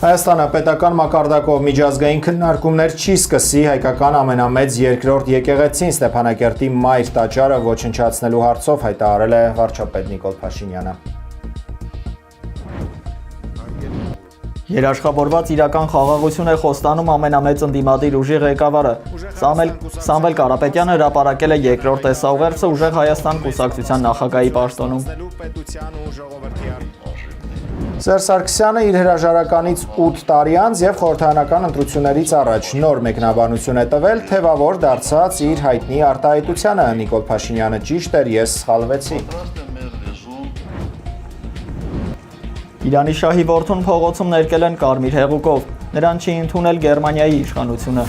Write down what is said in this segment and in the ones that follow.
Հայաստանը պետական մակարդակով միջազգային քննարկումներ չի սկսի հայկական ամենամեծ երկրորդ եկեղեցին Ստեփանակերտի մայր տաճարը ոչնչացնելու հարցով հայտարարել է վարչապետ Նիկոլ Փաշինյանը։ Երաշխավորված իրական խաղաղություն է խոստանում ամենամեծ ընդդիմադիր ուժի ղեկավարը։ Սամվել Կարապետյանը հրապարակել է երկրորդ տեսաուղերձը Ուժեղ Հայաստան կուսակցության նախագահի պաշտոնում։ Սերժ Սարգսյանը իր հրաժարականից 8 տարի անց եւ խորհրդարանական ընտրություններից առաջ նոր մեկնաբանություն է տվել թեւավոր դարձած իր հայտնի արտահայտությանը։ Նիկոլ Փաշինյանը ճիշտ էր, ես սխալվեցի։ Իրանի շահի որդուն փողոցում ներկել են կարմիր հեղուկով, նրան չի ընդունել Գերմանիայի իշխանությունը։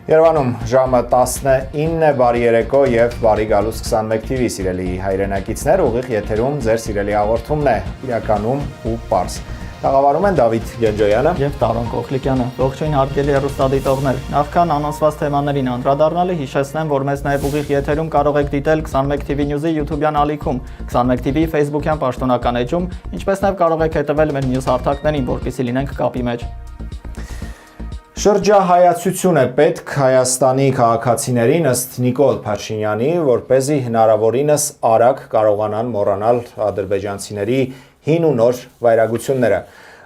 Երևանում ժամը 19 բարի երեկո եւ բարի գալուս 21 TV սիրելի հայրենակիցներ, ուղիղ եթերում ձեր սիրելի հաղորդումն է, իրականում ու պարզ։ Տաղավարում են Դավիթ Գենջոյանը եւ Տարոն Կոխլիկյանը։ Ողջույն հարգելի հեռուստադիտողներ։ Նախքան անոնսված թեմաներին անդրադառնալը հիշեցնեմ, որ մեզ նաեւ ուղիղ եթերում կարող եք դիտել 21 TV News-ի YouTube-յան ալիքում, 21 TV Facebook-յան պաշտոնական էջում, ինչպես նաեւ կարող եք հետևել մեր մյուս հարթակներին, որպեսզի լինենք կապի մեջ։ Շրջահայացություն է պետք Հայաստանի քաղաքացիներին ըստ Նիկոլ Փաշինյանի, որպեսզի հնարավորինս արագ կարողանան մոռանալ ադրբեջանցիների հին ու նոր վայրագությունները։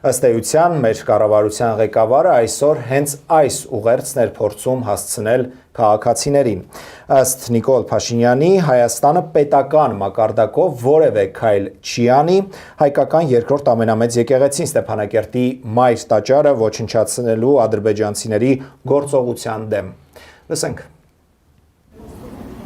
Ըստ էության մեր կառավարության ղեկավարը այսօր հենց այս ուղերձն էր փորձում հասցնել քաղաքացիներին։ Ըստ Նիկոլ Փաշինյանի Հայաստանը պետական մակարդակով որևէ քայլ չի անի հայկական երկրորդ ամենամեծ եկեղեցին Ստեփանակերտի մայր տաճարը ոչնչացնելու ադրբեջանցիների գործողության դեմ։ Լսենք։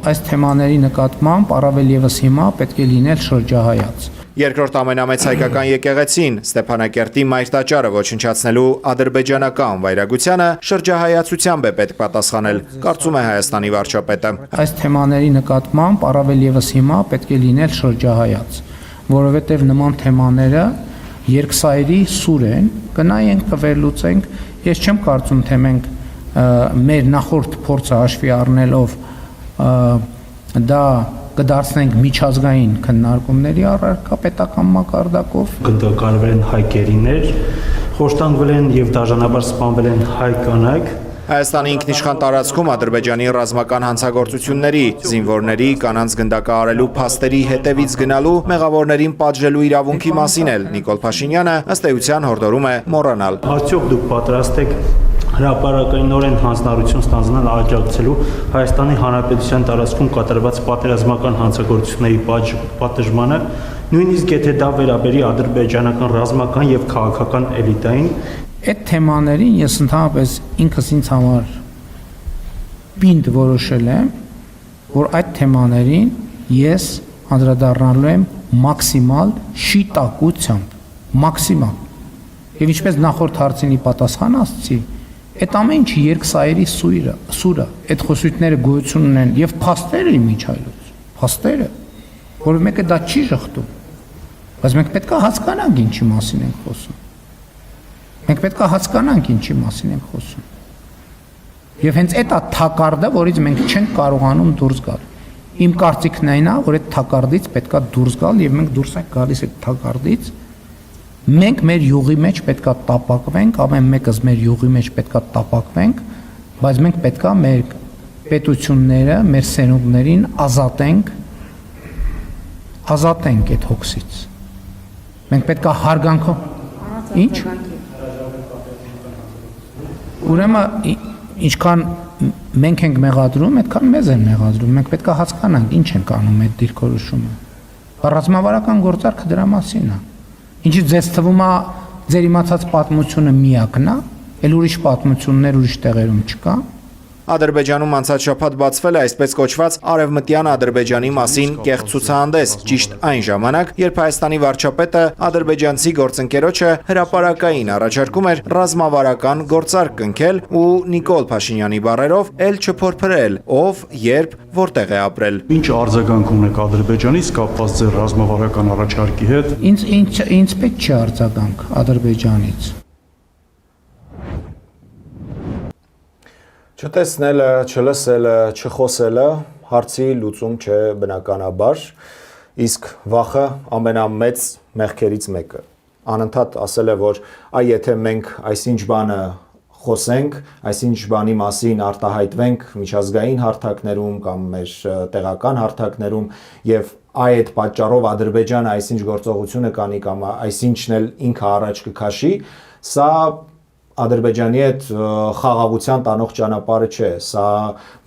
Այս թեմաների նկատմամբ առավել եւս հիմա պետք է լինել շրջահայաց։ Երկրորդ ամենամեծ հայկական եկեղեցին Ստեփանակերտի մայր տաճարը ոչնչացնելու ադրբեջանական վայրագությանը շրջահայացությամբ է պետք պատասխանել, կարծում է Հայաստանի վարչապետը։ Այս թեմաների նկատմամբ առավել եւս հիմա պետք է լինել շրջահայաց, որովհետեւ նման թեմաները երկսայրի սուր են, կնայենք, կվերլուծենք։ Ես չեմ կարծում, թե մենք մեր նախորդ փորձը հաշվի առնելով դա կդարձնենք միջազգային քննարկումների առարկա պետական մակարդակով։ Գնդակալվել են հայ գերիներ, խոշտանգվել են եւ դաժանաբար սպանվել են հայ կանայք։ Հայաստանի ինքնիշխան տարածքում Ադրբեջանի ռազմական հանցագործությունների, զինվորների, կանանց գնդակահարելու փաստերի հետևից գնալու, մեղավորներին պատժելու իրավունքի մասին էլ Նիկոլ Փաշինյանը ըստ էության հորդորում է մոռանալ։ Արդյոք դուք պատրաստ եք հրապարակայնորեն հանձնարարություն ստանձնել աջակցելու Հայաստանի Հանրապետության տարածքում կատարված պատերազմական հանցագործությունների պատժմանը, նույնիսկ եթե դա վերաբերի ադրբեջանական ռազմական եւ քաղաքական էլիտային։ Այդ թեմաներին ես ընդհանրապես ինքս ինձ համար պինդ որոշել եմ, որ այդ թեմաներին ես անդրադառնալու եմ մաքսիմալ շիտակությամբ, մաքսիմալ։ Եվ ինչպես նախորդ հարցինի պատասխան ասացի, այդ ամեն ինչի երկսայրի սուրը, այդ խոսույթները գոյություն ունեն եւ փաստերը իմիջայլոց, փաստերը, որ մեկը դա չի շղթում, բայց մենք պետք է հասկանանք ինչի մասին ենք խոսում։ Մենք պետք է հասկանանք ինչի մասին ենք խոսում։ Եվ հենց այդ է թակարդը, որից մենք չենք կարողանում դուրս գալ։ Իմ կարծիքն այն է, որ այդ թակարդից պետք է դուրս գալ եւ մենք դուրս ենք գալիս այդ թակարդից։ Մենք մեր յուղի մեջ պետք է տապակվենք, ամեն մեկս մեր յուղի մեջ պետք է տապակվենք, բայց մենք պետք է մեր պետությունները, մեր սերունդներին ազատենք այդ հոգսից։ Մենք պետք է հարգանքով։ Ինչ։ Ուրեմն ինչքան մենք ենք մեղադրում, այդքան մեզ են մեղադրում։ Մենք պետք է հասկանանք ինչ ենք անում այդ դիրքորոշումը։ Ռազմավարական գործարքը դրա մասին է։ Ինչի ձեզ թվում է ձեր իմացած պատմությունը միակն է, էլ ուրիշ պատմություններ ուրիշ տեղերում չկա։ Ադրբեջանում անցած շաբաթ բացվել է այսպես կոչված Արևմտյան Ադրբեջանի մասին կեղծ ցուցահանդես, ճիշտ այն ժամանակ, երբ Հայաստանի վարչապետը ադրբեջանցի գործընկերոջը հրապարակային առաջարկում էր ռազմավարական գործարք կնքել ու Նիկոլ Փաշինյանի բառերով էլ չփորփրել, ով, երբ, որտեղ է ապրել։ Ինչ արձագանք ունեք Ադրբեջանից կապված ձեր ռազմավարական առաջարկի հետ։ Ինձ պետք չի արձագանք Ադրբեջանից։ Չտեսնելը, չլսելը, չխոսելը հարցի լուծում չէ բնականաբար իսկ վախը ամենամեծ մեղքերից մեկը։ Անընդհատ ասել է, որ եթե մենք այսինչ բանը խոսենք, այսինչ բանի մասին արտահայտվենք միջազգային հարթակներում կամ մեր տեղական հարթակներում եւ այդ պատճառով Ադրբեջանը այսինչ գործողությունը կանի կամ այսինչն էլ ինքը առաջ կքաշի, սա Ադրբեջանի հետ խաղաղության տանող ճանապարհը չէ, սա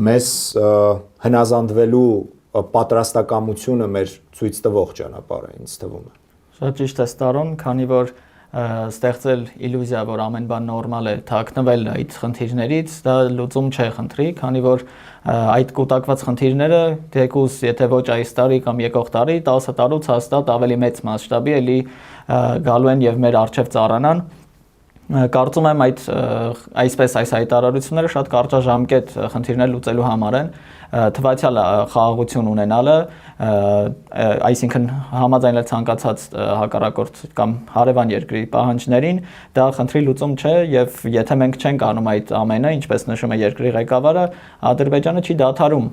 մեզ հնազանդվելու պատրաստակամությունը մեր ցույց տվող ճանապարհ է, ինձ թվում է։ Շատ ճիշտ է Տարոն, քանի որ ստեղծել իլյուզիա, որ ամեն բան նորմալ է, թաքնվել այդ խնդիրներից, դա լուծում չէ խնդրի, քանի որ այդ կուտակված խնդիրները թեկուզ եթե ոչ այս տարի կամ եկող տարի 10 տարուց հաստատ ավելի մեծ մասշտաբի էլի գալու են եւ մեր արժեվ ծառանան։ Կարծում եմ այսպես այս հայտարարությունները շատ կարճաժամկետ խնդիրներ լուծելու համար են, թվացյալ խաղաղություն ունենալը, այսինքն համաձայնել ցանկացած հակառակորդ կամ հարևան երկրի պահանջներին, դա խնդրի լուծում չէ եւ եթե մենք չենք անում այդ ամենը, ինչպես նշում է երկրի ղեկավարը, Ադրբեջանը չի դադարում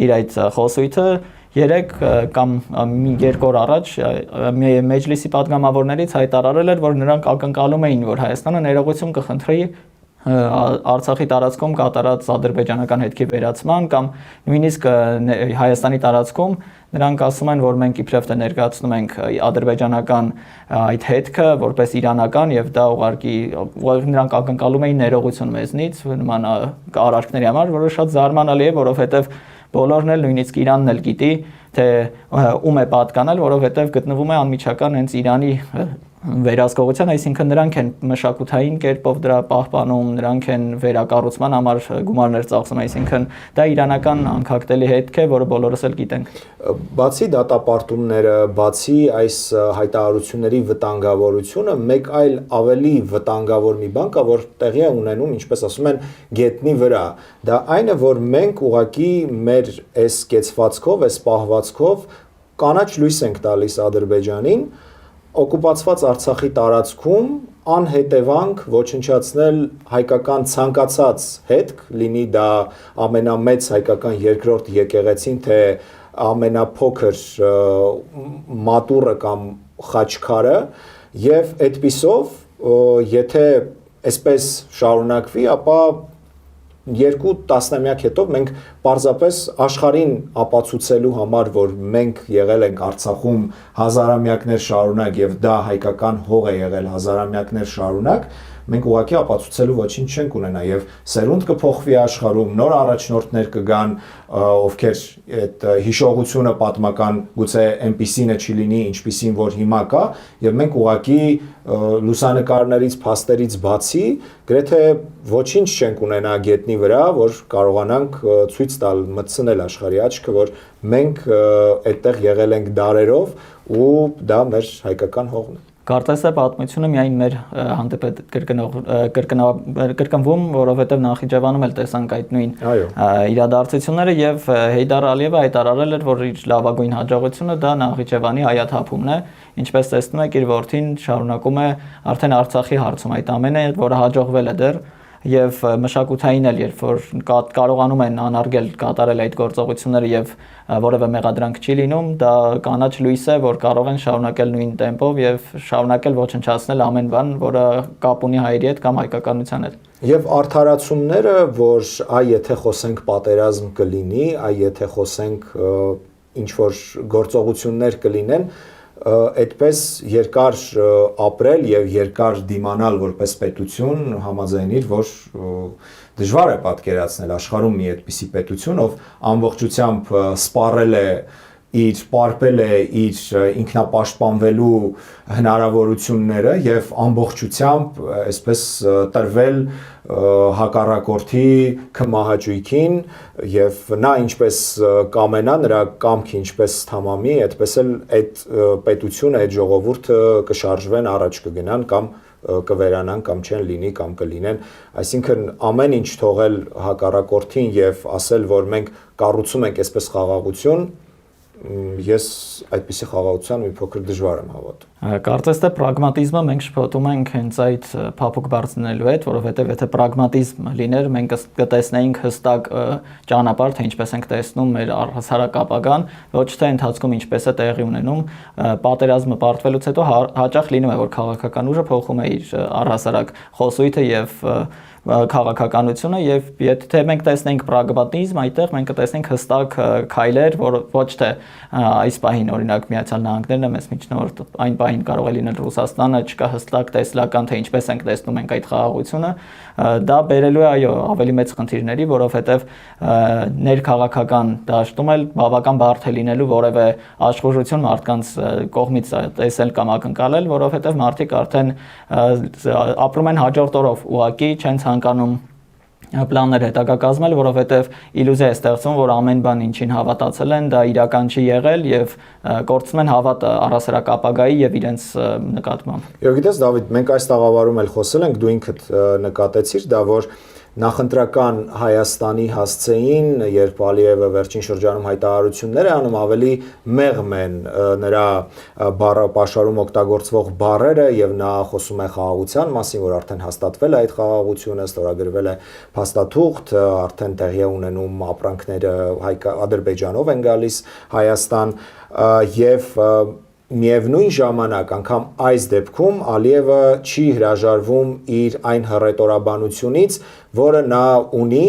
իր այդ խոսույթը 3 կամ 2 օր առաջ մեջլիսի պատգամավորներից հայտարարել էր, որ նրանք ակնկալում էին, որ Հայաստանը ներողություն կխնդրի Արցախի տարածքում կատարած ադրբեջանական հետքի վերացման կամ նույնիսկ Հայաստանի տարածքում նրանք ասում են, որ մենք իբրև թե ներկայացնում ենք ադրբեջանական այդ հետքը որպես իրանական եւ դա ուղղակի նրանք ակնկալում էին ներողություն մեզնից նման արարքների համար, որը շատ զարմանալի է, որովհետեւ բոլորն էլ նույնիսկ Իրանն էլ գիտի, թե ում է պատկանել, որովհետեւ գտնվում է անմիջական հենց Իրանի վերահսկողության, այսինքն նրանք են մշակութային կերպով դրա պահպանում, նրանք են վերակառուցման համար գումարներ ծախսում, այսինքն դա իրանական անկախտելի հետք է, որը բոլորս էլ գիտենք։ Բացի դատապարտումները, բացի այս հայտարարությունների վտանգավորությունը, մեկ այլ ավելի վտանգավոր մի բան կա, որ տեղի է ունենում, ինչպես ասում են, գետնի վրա։ Դա այն է, որ մենք ուղղակի մեր այս կեցվածքով, այս պահվածքով կանաչ լույս ենք տալիս Ադրբեջանին օկուպացված Արցախի տարածքում անհետևանք ոչնչացնել հայկական ցանկացած հետք, լինի դա ամենամեծ հայկական երկրորդ եկեղեցին, թե ամենափոքր մատուռը կամ խաչքարը եւ այդպիսով եթե այսպես շարունակվի, ապա 2 տասնամյակ հետո մենք պարզապես աշխարհին ապացուցելու համար, որ մենք եղել ենք Արցախում հազարամյակներ շարունակ եւ դա հայկական հող է եղել հազարամյակներ շարունակ, մենք ուղղակի ապացուցելու ոչինչ չենք ունենա եւ սերունդ կփոխվի աշխարհում, նոր առաջնորդներ կգան, ովքեր այդ հիշողությունը պատմական գուցե այնպիսինը չի լինի, ինչպիսին որ հիմա կա, եւ մենք ուղղակի լուսանկարներից, փաստերից բացի գրեթե ոչինչ չենք ունենա գետնի վրա, որ կարողանանք ցույց տալ, մտցնել աշխարհի աչքը, որ մենք այդտեղ եղել ենք դարերով ու դա մեր հայկական հողն է։ Կարծես է պատմությունը միայն մեր հանդեպ կրկնվում, որովհետև Նախիջևանում էլ տեսանք այդ նույն իրադարձությունները եւ Հեյդար Ալիևը հայտարարել էր, որ իր լավագույն հաջողությունը դա Նախիջևանի հայաթափումն է, ինչպես տեսնում եք իր որդին շարունակում է արդեն Արցախի հարցում այդ ամենը, որը հաջողվել է դեռ եւ մշակութային էլ երբ որ կարողանում են անարգել կատարել այդ գործողությունները եւ որևէ մեղադրանք չի լինում, դա կանաչ լույս է, որ կարող են շարունակել նույն տեմպով եւ շարունակել ոչնչացնել ամեն բան, որը կապ ունի հայերի հետ կամ հայկականության հետ։ Եվ արդարացումները, որ եթե խոսենք պատերազմ կլինի, եթե խոսենք ինչ որ գործողություններ կլինեն, այդպես երկար ապրել եւ երկար դիմանալ որպես պետություն համաձայնիր, որ դժվար է պատկերացնել աշխարհում մի այդպիսի պետություն, ով ամբողջությամբ սպառել է պարպել է իր ինքնապաշտպանվելու հնարավորությունները եւ ամբողջությամբ այսպես տրվել հակառակորդի կմահաճույքին եւ նա ինչպես կամենա նրա կամքը ինչպես թամամի, այդպես էլ այդ պետությունը, այդ ժողովուրդը կշարժվեն առաջ կգնան կամ կվերանան կամ չեն լինի կամ կլինեն, այսինքն ամեն ինչ թողել հակառակորդին եւ ասել, որ մենք կառուցում ենք այսպես խաղաղություն, ես այդպիսի խաղաղության մի փոքր դժվար եմ հավատում։ Կարծես թե պրագմատիզմը մենք շփոթում ենք հենց այդ փափուկ բարձնելու հետ, որովհետև եթե պրագմատիզմ լիներ, մենք կտեսնեինք հստակ ճանապարհ, թե ինչպես ենք տեսնում մեր առհասարակ ապագան, ոչ թե ընթացքում ինչպես է տեղի ունենում։ Պատերազմը պարտվելուց հետո հաճախ լինում է, որ քաղաքական ուժը փոխում է իր առհասարակ խոսույթը եւ քաղաքականությունը եւ եթե մենք տեսնենք պրագմատիզմ, այդտեղ մենք կտեսնենք հստակ քայլեր, որ ոչ թե այս պահին օրինակ Միացյալ Նահանգներն է մեզ միջնորդ, այն պահին կարող է լինել Ռուսաստանը, չկա հստակ տեսլական թե ինչպես ենք տեսնում ենք այդ խաղաղությունը, դա բերելու է այո ավելի մեծ խնդիրների, որովհետեւ ներքաղաքական դաշտում էլ բավական բարդ է լինելու որևէ աշխուժություն մարդկանց կողմից տեսել կամ ակնկալել, որովհետեւ մարդիկ արդեն ապրում են հաջորդ օրով, ուղղակի չեն ցանկանում պլաններ հետագա կազմել, որովհետև իլյուզիա է ստեղծում, որ ամեն բան ինչին հավատացել են, դա իրական չի եղել եւ կորցնում են հավատը առհասարակ ապագայի եւ իրենց նկատմամբ։ Եվ գիտես Դավիթ, մենք այս տաղավարում էլ խոսել ենք, դու ինքդ նկատեցիր դա, որ նախընտրական Հայաստանի հասցեին, երբ Ալիևը վերջին շրջանում հայտարարություններ է անում, ավելի մեղմ են նրա բառապաշարում օգտագործվող բառերը եւ նա խոսում է խաղաղության մասին, որ արդեն հաստատվել է այդ խաղաղությունը, ստորագրվել է փաստաթուղթ, արդեն տեղի է ունենում ապրանքները Ադրբեջանով են գալիս Հայաստան եւ Միևնույն ժամանակ անգամ այս դեպքում Ալիևը չի հրաժարվում իր այն հռետորաբանությունից, որը նա ունի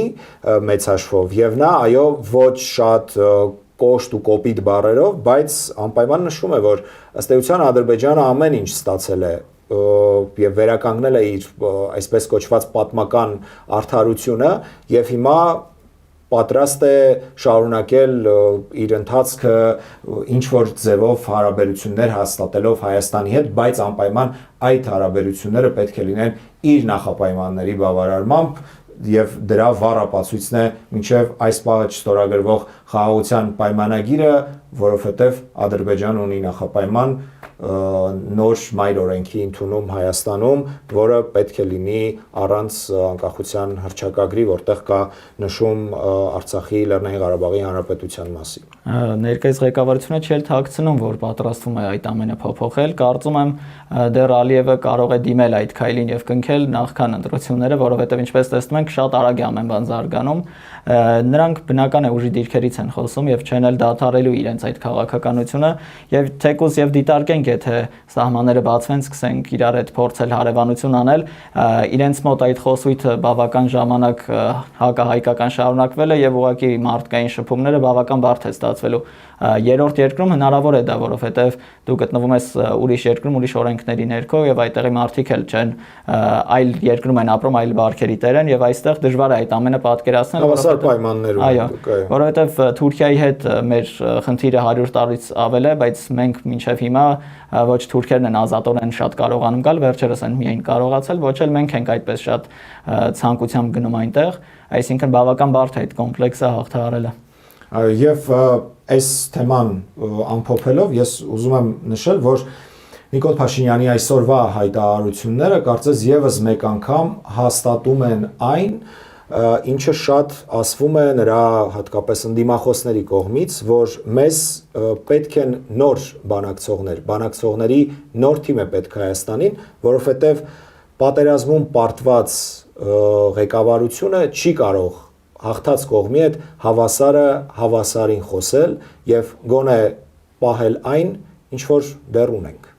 մեծ հաշվով եւ նա այո ոչ շատ կոշտ ու կոպիտ բառերով, բայց անպայման նշում է, որ ըստ էության Ադրբեջանը ամեն ինչ ստացել է եւ վերականգնել է իր այսպես կոչված պատմական արդարությունը եւ հիմա պատրաստ է շարունակել իր ընթացքը ինչ որ ձևով հարաբերություններ հաստատելով Հայաստանի հետ, բայց անպայման այդ հարաբերությունները պետք է լինեն իր նախապայմանների բավարարմամբ եւ դրա վառապացույցն է մինչեւ այս պահը չստորագրվող խաղաղության պայմանագիրը, որովհետեւ Ադրբեջանը ունի նախապայման նոր մայր օրենքի ընդունում Հայաստանում, որը պետք է լինի առանց անկախության հռչակագրի, որտեղ կա նշում Արցախի Լեռնային Ղարաբաղի Հանրապետության մասին։ Ներկայիս ղեկավարությունը չի թաքցնում, որ պատրաստվում է այդ ամենը փոփոխել, կարծում եմ դեռ Ալիևը կարող է դիմել այդ քայլին եւ կնքել նախքան ընտրությունները, որովհետեւ ինչպես տեսնում ենք, շատ արագ է ամեն բան զարգանում։ Նրանք բնական է ուժի դիրքերից են խոսում եւ չեն էլ դադարելու իրենց այդ քաղաքականությունը եւ թեկուզ եւ դիտարկենք, եթե սահմանները բացվեն, սկսենք իրար հետ փորձել հարևանություն անել, իրենց մոտ այդ խոսույթը բավական ժամանակ հակահայկական շարունակվել է եւ ուղղակի մարդկային շփումները բավական բարդ է ստացվելու։ Երրորդ երկրում հնարավոր է դա, որովհետեւ դու գտնվում ես ուրիշ երկրում, ուրիշ օրենքների ներքո եւ այդտեղի մարդիկ էլ չեն այլ երկրում են ապրում, այլ բարքերի տեր են եւ այստեղ դժվար է այդ ամենը պատկերացնել, որովհետեւ Թուրքիայի հետ մեր խնդիրը 100 տարուց ավել է, բայց մենք մինչեւ հիմա ոչ թուրքերն են ազատորեն շատ կարողանում գալ, վերջերս են միայն կարողացել, ոչ էլ մենք ենք այդպես շատ ցանկությամբ գնում այնտեղ, այսինքն բավական բարդ է այդ կոմպլեքսը հաղթահարելը։ Եվ այս թեման ամփոփելով ես ուզում եմ նշել, որ Նիկոլ Փաշինյանի այսօրվա հայտարարությունները կարծես եւս մեկ անգամ հաստատում են այն, ինչը շատ ասվում է նրա հատկապես ընդդիմախոսների կողմից, որ մեզ պետք են նոր բանակցողների նոր թիմ է պետք Հայաստանին, որովհետև պատերազմում պարտված ղեկավարությունը չի կարող հաղթած կողմի հետ հավասարը հավասարին խոսել եւ գոնե պահել այն, ինչ որ դեռ ունենք։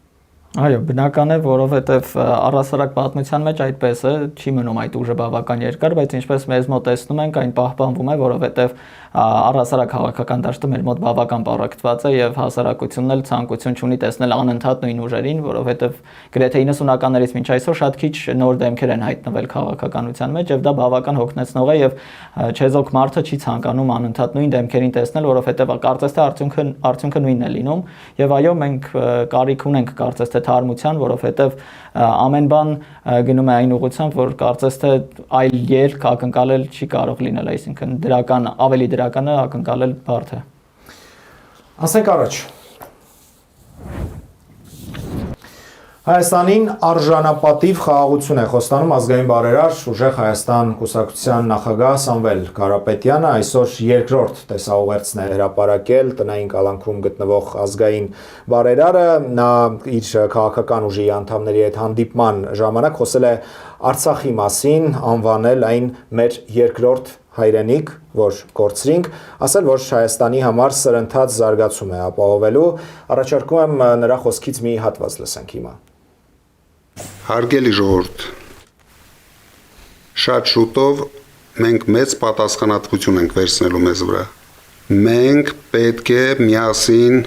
Այո, բնական է, որովհետև առհասարակ պատմության մեջ այդպես է, չի մնում այդ ուժը բավական երկար, բայց ինչպես մեզ մոտ տեսնում ենք, այն պահպանվում է, որովհետև առհասարակ քաղաքական դաշտը մեր մոտ բավական պարակտված է եւ հասարակությունն էլ ցանկություն չունի տեսնել անընդհատ նույն ուժերին, որովհետև գրեթե 90-ականներից մինչ այսօր շատ քիչ նոր դեմքեր են հայտնվել քաղաքականության մեջ եւ դա բավական հոգնեցնող է եւ չեզոք մարդը չի ցանկանում անընդհատ նույն դեմքերին տեսնել, որովհետև կարծես թե արդյունքը նույնն է լինում եւ այո, մենք կարիք ունենք կարծես թե թարմության, որովհետև ամեն բան գնում է այն ուղղությամբ, որ կարծես թե այլ ելք ակնկալել չի կարող լինել, այսինքն ավելի դրականը ակնկալել բարդ է։ Ասենք առաջ։ Հայաստանին արժանապատիվ խաղաղություն է խոստանում ազգային բարերար Ուժեղ Հայաստան կուսակցության նախագահ Սամվել Կարապետյանը այսօր երկրորդ տեսաուղերձն է հրապարակել տնային կալանքում գտնվող ազգային բարերարը նա իր քաղաքական ուժի անդամների հետ հանդիպման ժամանակ խոսել է Արցախի մասին, անվանել այն մեր երկրորդ հայրենիք, որ կորցրինք, ասել, որ Հայաստանի համար սրընթաց զարգացում է ապահովելու, առաջարկում եմ նրա խոսքից մի հատված լսենք հիմա։ Հարգելի ժողովուրդ, շատ շուտով մենք մեծ պատասխանատվություն ենք վերցնելու մեզ վրա։ Մենք պետք է միասին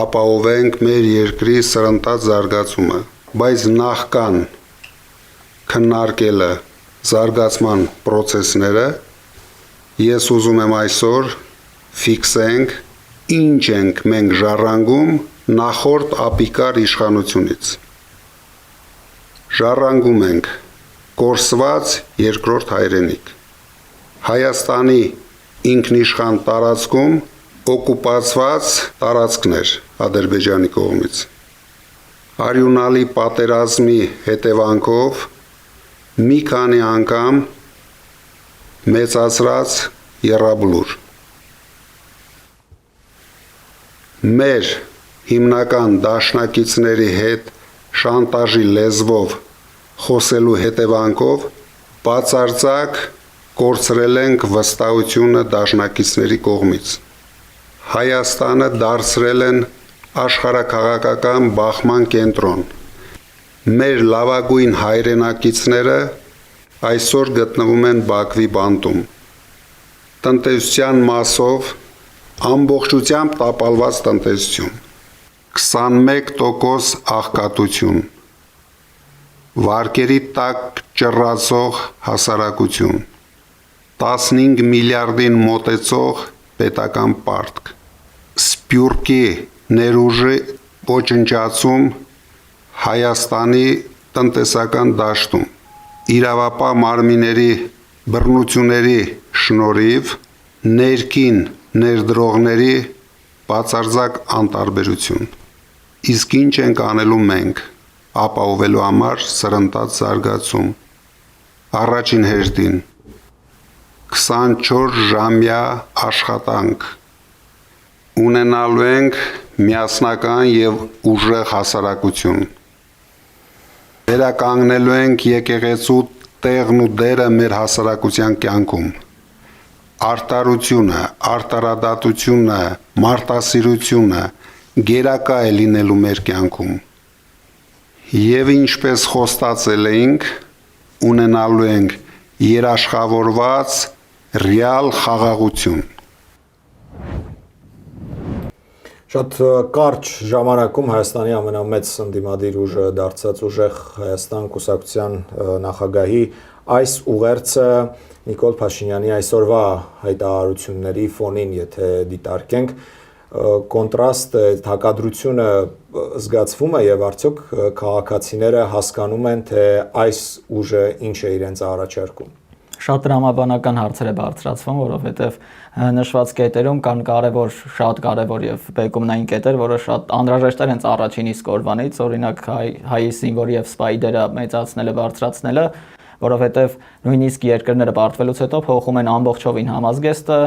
ապահովենք մեր երկրի սրընթաց զարգացումը, բայց նախքան քննարկելը զարգացման process-ները, ես ուզում եմ այսօր ֆիքսենք ինչ ենք մենք ժառանգում նախորդ ապիկար իշխանությունից։ Ժառանգում ենք կորսված երկրորդ հայրենիք։ Հայաստանի ինքնիշխան տարածքում օկուպացված տարածքներ Ադրբեջանի կողմից։ Արյունալի պատերազմի հետևանքով մի քանի անգամ մեծացրած եռաբլուր։ Մեր հիմնական դաշնակիցների հետ շանտաժի լեզվով խոսելու հետևանքով բացարձակ կորցրել ենք վստահությունը դաշնակիցների կողմից։ Հայաստանը դարձրել են աշխարհաքաղաքական բախման կենտրոն։ Մեր լավագույն հայրենակիցները այսօր գտնվում են Բաքվի բանտում։ Տնտեսության մասով ամբողջությամբ տապալված տնտեսություն։ 21% աղքատություն, վարկերի տակ ճռռացող հասարակություն, 15 միլիարդին մոտեցող պետական պարտք, սփյուռքի ներուժի ոչնչացում Հայաստանի տնտեսական դաշտում, իրավապահ մարմինների բռնությունների շնորհիվ ներքին ներդրողների բացարձակ անտարբերություն։ Իսկ ինչ ենք անելու մենք ապահովելու համար սրընթաց զարգացում։ Առաջին հերթին 24 ժամյա աշխատանք ունենալու ենք միասնական եւ ուժեղ հասարակություն։ Վերականգնելու ենք եկեղեցու տեղն ու դերը մեր հասարակության կյանքում։ Արտարությունը, արտարադատությունը, մարտասիրությունը գերակա է լինելու մեր կյանքում։ Եվ ինչպես խոստացել էինք, ունենալու ենք երաշխավորված ռեալ խաղաղություն։ Շատ կարճ ժամանակում Հայաստանի ամենամեծ ընդդիմադիր ուժը դարձած Ուժեղ Հայաստան կուսակցության նախագահի այս ուղերձը Նիկոլ Փաշինյանի այսօրվա հայտարարությունների ֆոնին, եթե դիտարկենք, կոնտրաստ հակադրությունը զգացվում է եւ արդյոք քաղաքացիները հասկանում են, թե այս ուժը ինչ է իրենց առաջարկում։ Շատ դրամաբանական հարցեր է բարձրացվում, որովհետև նշված կետերում կան շատ կարևոր եւ բեկումնային կետեր, որը շատ անհրաժեշտ էր հենց առաջին իսկ օրվանից, օրինակ հայի զինվորի եւ սպայի դերը մեծացնելը, բարձրացնելը, որովհետև նույնիսկ երկրները պարտվելուց հետո փոխում են ամբողջովին համազգեստը,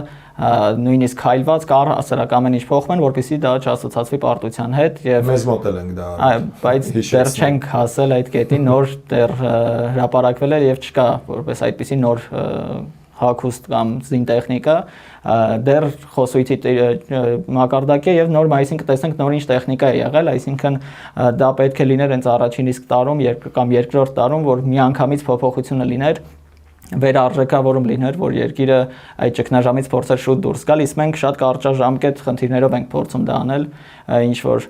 նույնիսկ քայլված կար հասարակ ամեն ինչ փոխում են, որպեսզի դա չասոցացվի պարտության հետ եւ մեզ մոտ ենք դա։ Բայց դեռ չենք հասել այդ կետին, նոր դեռ հրապարակվել է եւ չկա որպես այդպիսի նոր հագուստ կամ զինտեխնիկա, դեռ խոսույթի մակարդակ է եւ նոր այսինքն կտեսնենք նոր ինչ տեխնիկա է եղել, այսինքն դա պետք է լիներ հենց առաջին իսկ տարում կամ երկրորդ տարում, որ միանգամից փոփոխությունը լիներ, վերարժեքավորում լիներ, որ երկիրը այդ ճգնաժամից փորձեր շուտ դուրս գալ, իսկ մենք շատ կարճաժամկետ խնդիրներով ենք փորձում դա անել, ինչ որ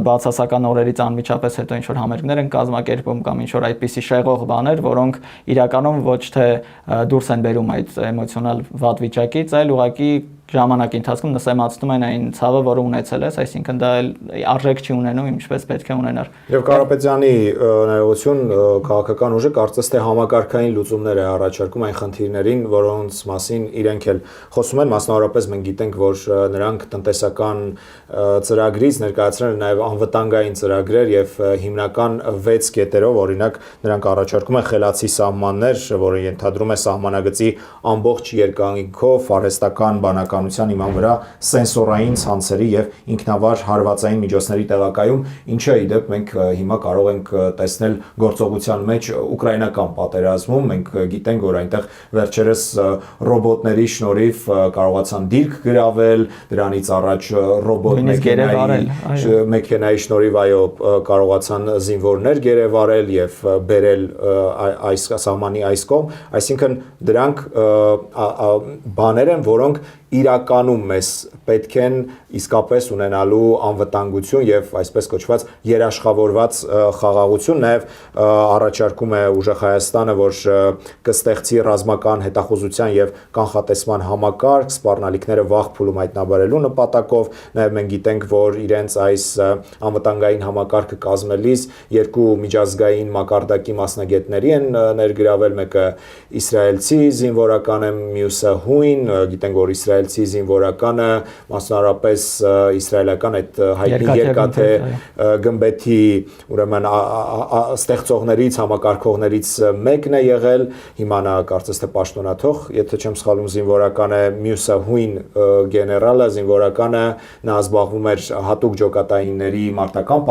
բացասական օրերից անմիջապես հետո ինչ որ համերգներ են կազմակերպում կամ ինչ որ այդպիսի շեղող բաներ, որոնք իրականում ոչ թե դուրս են բերում այդ էմոցիոնալ վատ վիճակից, այլ ուղղակի ժամանակի ընթացքում նսեմացնում են այն ցավը, որը ունեցել ես, այսինքն դա արժեք չի ունենում, ինչպես պետք է ունենար։ Եվ Կարապետյանի ներողություն քաղաքական ուժը կարծես թե համակարգային լուծումներ է առաջարկում այն խնդիրներին, որոնց մասին իրենք էլ խոսում են, մասնավորապես մենք գիտենք, որ նրանք տնտեսական ծրագրից ներկայացրել են նաև անվտանգային ծրագրեր եւ հիմնական 6 կետերով, օրինակ նրանք առաջարկում են խելացի սահմաններ, որը ենթադրում է սահմանագծի ամբողջ երկայնքով արհեստական բանականության իման վրա սենսորային ցանցերի եւ ինքնավար հարվածային միջոցների տեղակայում, ինչը ի դեպ մենք հիմա կարող ենք տեսնել գործողության մեջ ուկրաինական պատերազմում, մենք գիտենք, որ այնտեղ վերջերս ռոբոտների շնորհիվ կարողացան դիրք գրավել, դրանից առաջ ռոբոտ մեքենայի շնորհիվ այո կարողացան զինվորներ գերեվարել եւ բերել այս սահմանի այս կողմ, այսինքն դրանք բաներ են, որոնք իրականում մեզ պետք են իսկապես ունենալու անվտանգություն եւ այսպես կոչված երաշխավորված խաղաղություն, նաեւ առաջարկում է ուժեղ Հայաստանը, որ կստեղծի ռազմական հետախուզության եւ կանխատեսման համակարգ, սպառնալիքները վաղ փուլում հայտնաբերելու նպատակով, նաեւ մենք գիտենք, որ իրենց այս անվտանգային համակարգը կազմելիս երկու միջազգային մակարդակի մասնագետների են ներգրավել, մեկը իսրայելցի զինվորական է, մյուսը հույն, գիտենք, որ իսրայելցի զինվորականը մասնավորապես իսրայելական այդ հայտնի երկաթե գմբեթի ուրեմն ստեղծողներից, համակարգողներից մեկն է եղել, հիմա նա կարծես թե պաշտոնաթող, եթե չեմ սխալվում, զինվորական է, մյուսը հույն գեներալը, զինվորականը, նա զբաղվում էր հատուկ ջոկատայինների մարտական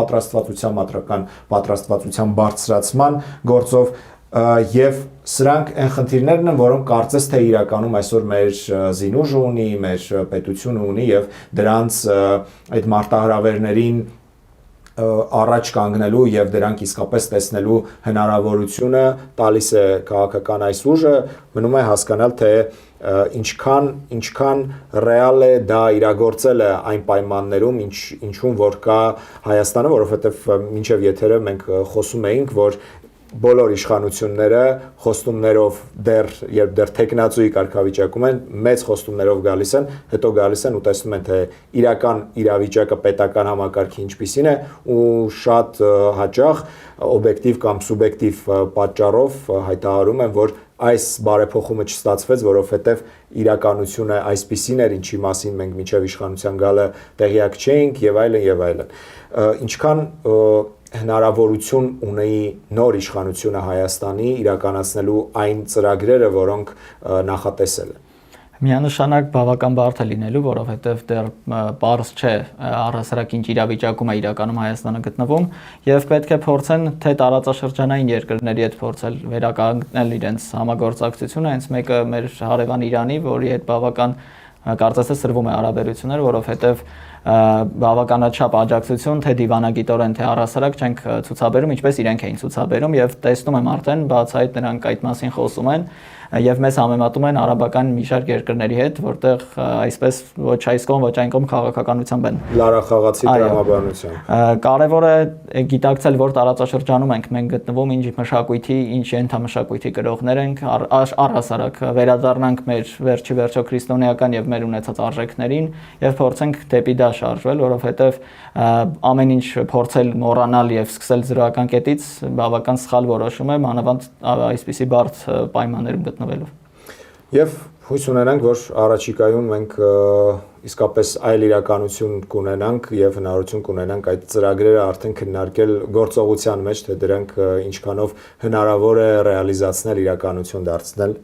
պատրաստվածության բարձրացման գործով եւ սրանք այն խնդիրներն են, որոնք կարծես թե իրականում այսօր մեր զինուժը ունի, մեր պետությունը ունի եւ դրանց այդ մարտահրավերներին առաջ կանգնելու եւ դրանք իսկապես տեսնելու հնարավորությունը տալիս է քաղաքական այս ուժը, մնում է հասկանալ, թե ինչքան ռեալ է դա իրագործելը այն պայմաններում, ինչում որ կա Հայաստանը, որովհետեւ մինչեւ եթերը մենք խոսում էինք, որ բոլոր իշխանությունները խոստումներով երբ դեռ տեխնացուի կարգավիճակում են, մեծ խոստումներով գալիս են, հետո գալիս են ու տեսնում են, թե իրական իրավիճակը պետական համակարգի ինչպիսին է ու շատ հաճախ օբյեկտիվ կամ սուբյեկտիվ պատճառով հայտարարում են, որ այս բարեփոխումը չստացվեց, որովհետև իրականությունը այսպիսին էր, ինչի մասին մենք մինչև իշխանության գալը տեղյակ չէինք եւ այլն, ինչքան հնարավորություն ունեի նոր իշխանությունը Հայաստանի իրականացնելու այն ծրագրերը, որոնք նախատեսել են։ Միանշանակ բավական բարդ է լինելու, որովհետև դեռ պարզ չէ առհասարակ ինչ իրավիճակում է իրականում Հայաստանը գտնվում եւ պետք է փորձեն թե տարածաշրջանային երկրների հետ փորձել վերականգնել իրենց համագործակցությունը, հենց մեկը մեր հարևան Իրանի, որի հետ բավական կարծես թե սրվում է հարաբերություններ, որովհետև բավականաչափ աջակցություն թե դիվանագիտորեն թե առհասարակ չենք ցուցաբերում, ինչպես իրենք էին ցուցաբերում եւ տեսնում եմ արդեն բացահայտ նրանք այդ մասին խոսում են եւ մեզ համեմատում են արաբական մի շարք երկրների հետ, որտեղ այսպես ոչ այս կողմ, ոչ այն կողմ քաղաքականությամբ են լարախաղացի տրամաբանությամբ։ Կարևոր է գիտակցել, որ տարածաշրջանում ենք մենք գտնվում, ինչ մշակույթի, ինչ ենթամշակույթի գրողներ ենք, առհասարակ վերադառնանք մեր վերջի վերջո քրիստոնեական եւ մեր ունեցած արժեքներին եւ փորձենք դեպի դա շարժվել, որովհետեւ ամեն ինչ փորձել մոռանալ եւ սկսել զրոյական կետից բավական սխալ որոշում է, մանավանդ այսպիսի բարդ պայմաններում գտնվելով։ Եվ հույս ունենանք, որ առաջիկայում մենք իսկապես այլ իրականություն կունենանք եւ հնարավորություն կունենանք այդ ծրագրերը արդեն քննարկել գործողության մեջ, թե դրանք ինչքանով հնարավոր է ռեալիզացնել, իրականություն դարձնել։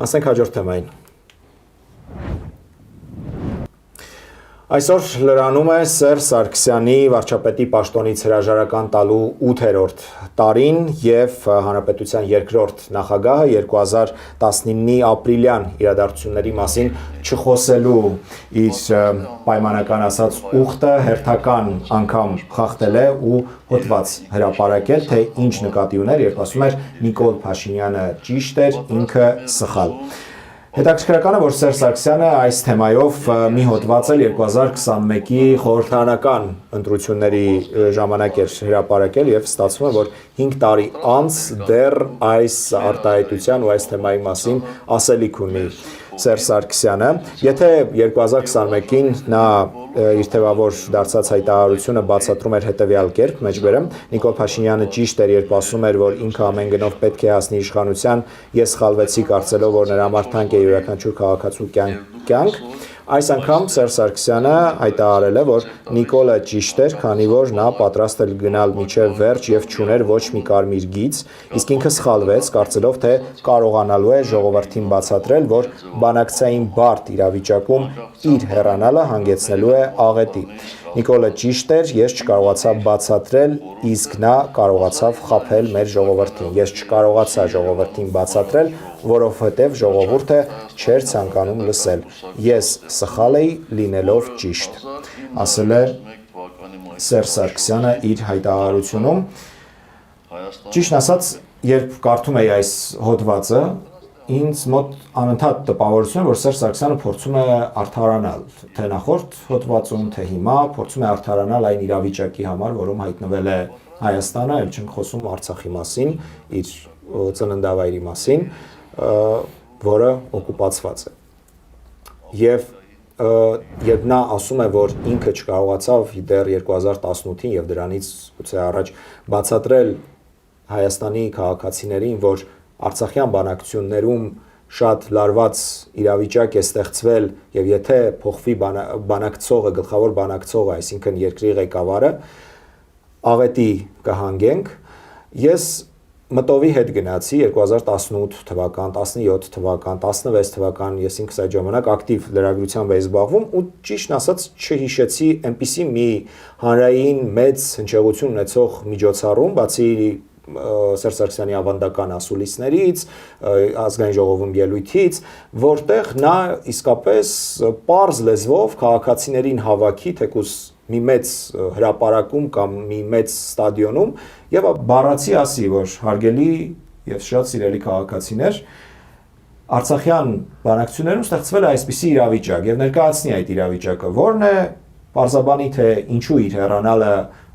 Անցնենք հաջորդ թեմային։ Այսօր լրանում է Սերժ Սարգսյանի վարչապետի պաշտոնից հրաժարական տալու 8-րդ տարին եւ Հանրապետության երկրորդ նախագահը 2019-ի ապրիլյան իրադարձությունների մասին չխոսելու իր պայմանական ասած ուխտը հերթական անգամ խախտել է ու հոդված հրապարակել, թե ինչ նկատի ուներ, երբ ասում էր Նիկոլ Փաշինյանը ճիշտ էր, ինքը սխալ։ Հետաքրքրական է, որ Սերժ Սարգսյանը այս թեմայով մի հոդված էլ 2021-ի խորհրդարանական ընտրությունների ժամանակ էր հրապարակել եւ ստացվում է, որ 5 տարի անց դեռ այս արտահայտության ու այս թեմայի մասին ասելիք ունի։ Սերժ Սարգսյանը, եթե 2021-ին նա իր թվավոր դարձած հայտարարությունը բացատրում էր հետևյալ կերպ, մեջբերեմ, Նիկոլ Փաշինյանը ճիշտ էր, երբ ասում էր, որ ինքը ամեն գնով պետք է հասնի իշխանության, ես սխալվեցի կարծելով, որ նրա համար թանկ է յուրաքանչյուր քաղաքացու կյանք, այս անգամ Սերժ Սարգսյանը հայտարարել է, որ Նիկոլը ճիշտ էր, քանի որ նա պատրաստ էր գնալ մինչև վերջ եւ չուներ ոչ մի կարմիր գիծ, իսկ ինքը սխալվեց, կարծելով, թե կարողանալու է ժողովրդին բացատրել, որ բանակցային բարդ իրավիճակում իր հեռանալը հանգեցնելու է աղետի։ Նիկոլը ճիշտ էր, ես չկարողացա բացատրել, իսկ նա կարողացավ խաբել մեր ժողովրդին։ Ես չկարողացա ժողովրդին բացատրել, որովհետև ժողովուրդը չէր ցանկանում լսել։ Ես սխալ էի լինելով ճիշտ, ասել է Սերժ Սարգսյանը իր հայտարարությունում։ Ճիշտ ասած, երբ կարդում էի այս հոդվածը, ինձ մոտ անընդհատ տպավորություն է, որ Սերժ Սարգսյանը փորձում է արդարանալ, թե նախորդ հոդվածում, թե հիմա փորձում է արդարանալ այն իրավիճակի համար, որում հայտնվել է Հայաստանը, այլ չենք խոսում Արցախի մասին, իր ծննդավայրի մասին, որը օկուպացված է։ Եվ երբ նա ասում է, որ ինքը չկարողացավ դեռ 2018-ին եւ դրանից գուցե առաջ բացատրել Հայաստանի քաղաքացիներին, որ Արցախյան բանակցություններում շատ լարված իրավիճակ է ստեղծվել եւ եթե փոխվի բանակցողը, գլխավոր բանակցողը, այսինքն երկրի ղեկավարը, աղետի կհանգենք, ես մտովի հետ գնացի 2018 թվական, 17 թվական, 16 թվական, ես ինքս այդ ժամանակ ակտիվ լրագրությամբ էի զբաղվում ու ճիշտ ասած չհիշեցի այնպիսի մի հանրային մեծ հնչեղություն ունեցող միջոցառում, բացի Սերժ Սարգսյանի ավանդական ասուլիսներից, ազգային ժողովում ելույթից, որտեղ նա իսկապես պարզ լեզվով քաղաքացիներին հավաքի, թեկուզ մի մեծ հրապարակում կամ մի մեծ ստադիոնում եւ բառացի ասի, որ հարգելի եւ շատ սիրելի քաղաքացիներ, Արցախյան բանակցություններում ստեղծվել է այսպիսի իրավիճակ եւ ներկայացնի այդ իրավիճակը, որն է պարզաբանի թե ինչու իր հեռանալը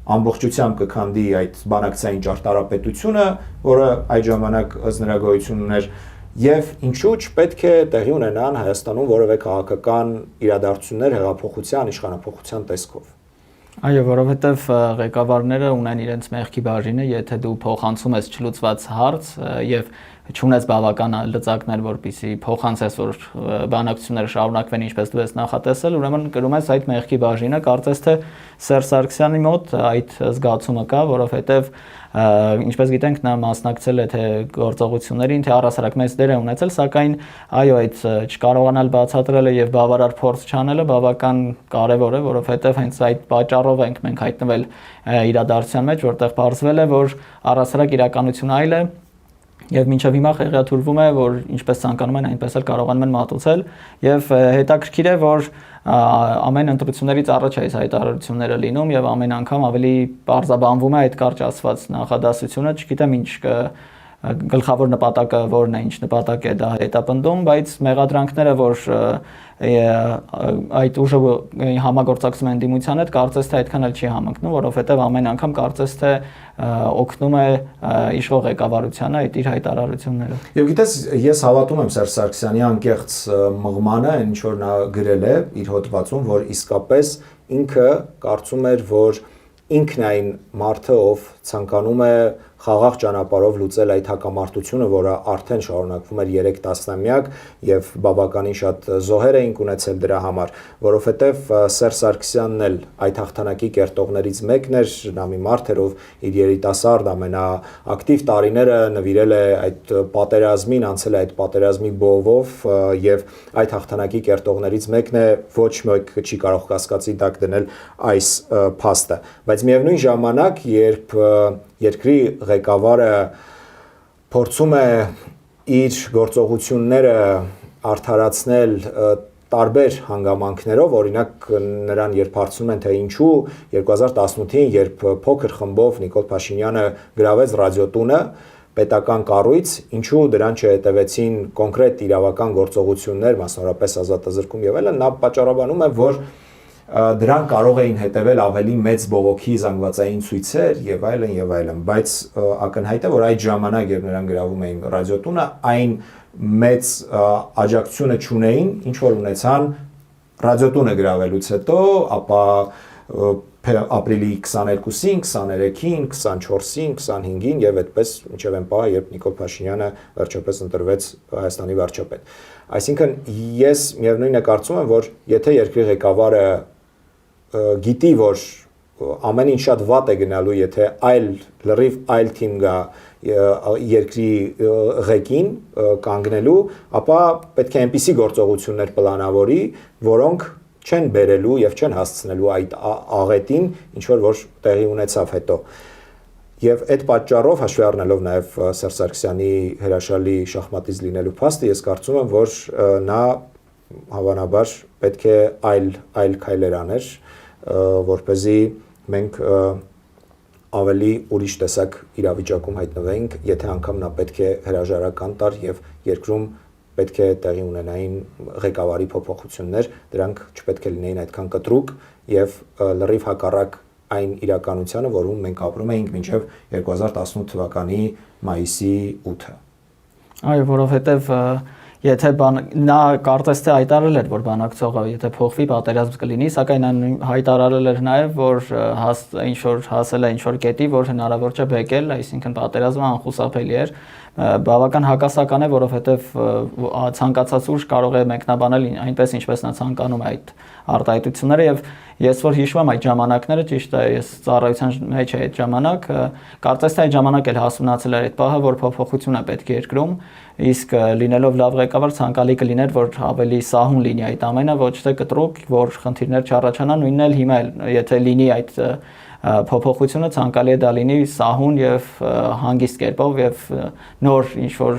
ամբողջությամբ կքանդի այդ բանակցային ճարտարապետությունը, որը այդ ժամանակ ըստ նրա գոյություն ուներ, եւ ինչու չպետք է տեղի ունենան Հայաստանում որևէ քաղաքական իրադարձություններ հեղափոխության, իշխանափոխության տեսքով։ Այո, որովհետև ղեկավարները ունեն իրենց մեղքի բաժինը, եթե դու փոխանցում ես չլուծված հարց եւ չունես բավական լծակներ, որպեսզի փոխանցես, որ բանակցությունները շարունակվեն ինչպես դու ես նախատեսել, ուրեմն կրում ես այդ մեղքի բաժինը, կարծես թե Սերժ Սարգսյանի մոտ այդ զգացումը կա, որովհետև ինչպես գիտենք, նա մասնակցել է թե գործողություններին, թե առհասարակ մեծ դեր է ունեցել, սակայն այո, այդ չկարողանալ բացատրելը եւ բավարար փորձ չանելը բավական կարեւոր է, որովհետեւ հենց այդ պատճառով ենք մենք հայտնվել իրադարձության մեջ, որտեղ պարզվել է, որ առհասարակ իրականությունը այլ է եւ մինչեւ հիմա խեղաթյուրվում է, որ ինչպես ցանկանում են, այնպես էլ կարողանում են մատուցել եւ հետաքրքիր է, որ ամեն ընտրություններից առաջ այս հայտարարությունները լինում եւ ամեն անգամ ավելի բարձաբանվում է այդ կարճ ասված նախադասությունը, չգիտեմ ինչ գլխավոր նպատակը որն է, ինչ նպատակ է դա հետապնդում, բայց մեղադրանքները, որ այդ ուժը համագործակցում են դիմության հետ, կարծես թե այդքան էլ չի համընկնում, որովհետև ամեն անգամ կարծես թե օգնում է իշխող ղեկավարությանը այդ իր հայտարարությունները։ Եվ գիտես, ես հավատում եմ Սերժ Սարգսյանի անկեղծ մղմանը, ինչ որ նա գրել է իր հոդվածում, որ իսկապես ինքը կարծում էր, որ ինքն այն մարդը, ով ցանկանում է խաղաղ ճանապարհով լուծել այդ հակամարտությունը, որը արդեն շարունակվում էր 3 տասնամյակ եւ բավականին շատ զոհեր էինք ունեցել դրա համար, որովհետեւ Սերժ Սարգսյանն էլ այդ հաղթանակի կերտողներից մեկն էր, նա մի մարդ էր, ով իր երիտասարդ ամենաակտիվ տարիները նվիրել է այդ պատերազմին, անցել է այդ պատերազմի բովով եւ այդ հաղթանակի կերտողներից մեկն է, ոչ մեկ չի կարող կասկածի տակ դնել այս փաստը, բայց միևնույն ժամանակ, երբ երկրի ղեկավարը փորձում է իր գործողությունները արդարացնել տարբեր հանգամանքներով, օրինակ նրան երբ հարցնում են, թե ինչու 2018-ին, երբ փոքր խմբով Նիկոլ Փաշինյանը գրավեց ռադիոտունը, պետական կառույց, ինչու դրան չհետևեցին կոնկրետ իրավական գործողություններ, մասնավորապես ազատազրկում եւ այլն, նա պատճառաբանում է, որ դրան կարող էին հետևել ավելի մեծ բողոքի զանգվածային ցույցեր եւ այլն, բայց ակնհայտ է, որ այդ ժամանակ, երբ նրան գրավում էին ռադիոտունը, այն մեծ աջակցությունը չունեին, ինչ որ ունեցան ռադիոտունը գրավելուց հետո, ապա ապրիլի 22-ին, 23-ին, 24-ին, 25-ին եւ այդպես մինչեւ այն պահը, երբ Նիկոլ Փաշինյանը վերջապես ընտրվեց Հայաստանի վարչապետ։ Այսինքն ես միևնույնն է կարծում եմ, որ եթե երկրի ղեկավարը գիտի, որ ամեն ինչ շատ վատ է գնալու, եթե լրիվ այլ թիմ գա երկրի ղեկին կանգնելու, ապա պետք է այնպիսի գործողություններ պլանավորի, որոնք չեն բերելու եւ չեն հասցնելու այդ աղետին, ինչ որ տեղի ունեցավ հետո։ Եվ այդ պատճառով հաշվի առնելով նաեւ Սերժ Սարգսյանի հրաշալի շախմատիст լինելու փաստը, ես կարծում եմ, որ նա հավանաբար պետք է այլ քայլեր աներ, որպեսզի մենք ավելի ուրիշ տեսակ իրավիճակում հայտնվեինք, եթե անգամ նա պետք է հրաժարական տար եւ երկրում պետք է տեղի ունենային ղեկավարի փոփոխություններ, դրանք չպետք է լինեին այդքան կտրուկ եւ լրիվ հակառակ այն իրականությանը, որում մենք ապրում էինք մինչեւ 2018 թվականի մայիսի 8-ը։ Այո, որովհետեւ եթե նա կարծես թե հայտարարել էր, որ բանակցողը եթե փոխվի, պատերազմ կլինի, սակայն նա հայտարարել էր նաև, որ ինչ որ հասել է ինչ որ կետի, որ հնարավոր չէ բեկել, այսինքն պատերազմը անխուսափելի էր, բավական հակասական է, որովհետև ցանկացած ուժ կարող է մեկնաբանել այնպես, ինչպես նա ցանկանում է այդ արտահայտությունները եւ ես որ հիշում եմ այդ ժամանակները, ճիշտ է, ես ծառայության մեջ էի այդ ժամանակ, կարծես թե այդ ժամանակ էլ հասունացել էր այդ պահը, որ փոփոխություն է պետք երկրում, իսկ լինելով լավ ղեկավար ցանկալի կլիներ, որ ավելի սահուն լինի այդ ամենը, ոչ թե կտրուկ, որ խնդիրներ չառաջանան, նույնն էլ հիմա եթե լինի այդ փոփոխությունը ցանկալի է դա լինի սահուն եւ հանգիստ կերպով եւ նոր ինչ որ